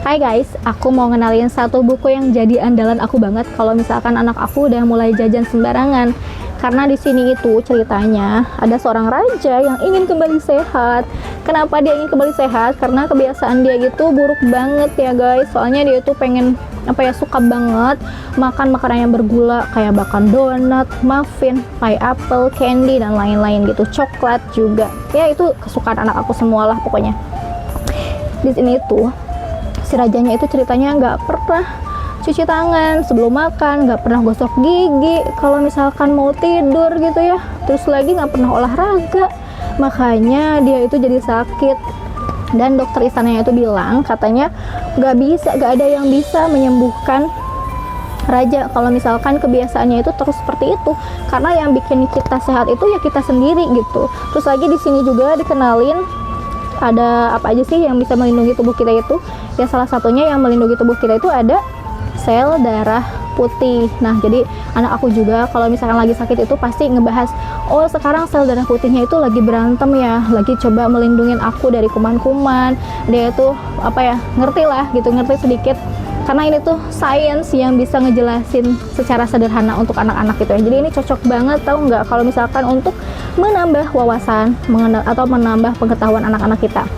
Hai guys, aku mau ngenalin satu buku yang jadi andalan aku banget kalau misalkan anak aku udah mulai jajan sembarangan. Karena di sini itu ceritanya ada seorang raja yang ingin kembali sehat. Kenapa dia ingin kembali sehat? Karena kebiasaan dia gitu buruk banget ya guys. Soalnya dia itu pengen suka banget makan makanan yang bergula kayak bahkan donat, muffin, pie apple, candy dan lain-lain gitu. Coklat juga. Ya itu kesukaan anak aku semualah pokoknya. Di sini tuh si rajanya itu ceritanya nggak pernah cuci tangan sebelum makan, nggak pernah gosok gigi kalau misalkan mau tidur gitu ya, terus lagi nggak pernah olahraga, makanya dia itu jadi sakit. Dan dokter istananya itu bilang katanya nggak ada yang bisa menyembuhkan raja kalau misalkan kebiasaannya itu terus seperti itu, karena yang bikin kita sehat itu ya kita sendiri gitu. Terus lagi di sini juga dikenalin ada apa aja sih yang bisa melindungi tubuh kita itu. Ya salah satunya yang melindungi tubuh kita itu ada sel darah putih. Nah jadi anak aku juga kalau misalkan lagi sakit itu pasti ngebahas, oh sekarang sel darah putihnya itu lagi berantem ya, lagi coba melindungi aku dari kuman-kuman. Dia itu ngerti lah gitu, ngerti sedikit, karena ini tuh sains yang bisa ngejelasin secara sederhana untuk anak-anak gitu ya. Jadi ini cocok banget, tahu nggak, kalau misalkan untuk menambah wawasan atau menambah pengetahuan anak-anak kita.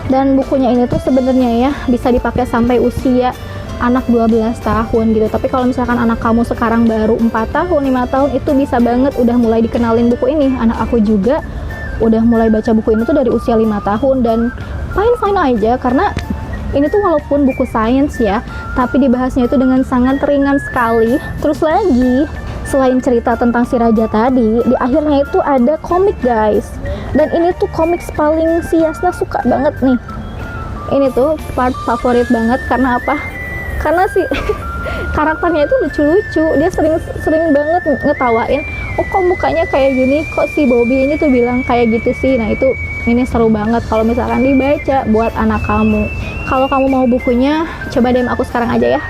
Dan bukunya ini tuh sebenarnya ya bisa dipakai sampai usia anak 12 tahun gitu. Tapi kalau misalkan anak kamu sekarang baru 4 tahun, 5 tahun, itu bisa banget udah mulai dikenalin buku ini. Anak aku juga udah mulai baca buku ini tuh dari usia 5 tahun dan fine-fine aja, karena ini tuh walaupun buku sains ya, tapi dibahasnya itu dengan sangat ringan sekali. Terus lagi, selain cerita tentang si raja tadi, di akhirnya itu ada komik guys. Dan ini tuh komik paling si Yasna suka banget nih. Ini tuh part favorit banget, karena apa? Karena si karakternya itu lucu-lucu. Dia sering banget ngetawain, oh kok mukanya kayak gini, kok si Bobby ini tuh bilang kayak gitu sih. Nah itu ini seru banget kalau misalkan dibaca buat anak kamu. Kalau kamu mau bukunya, coba DM aku sekarang aja ya.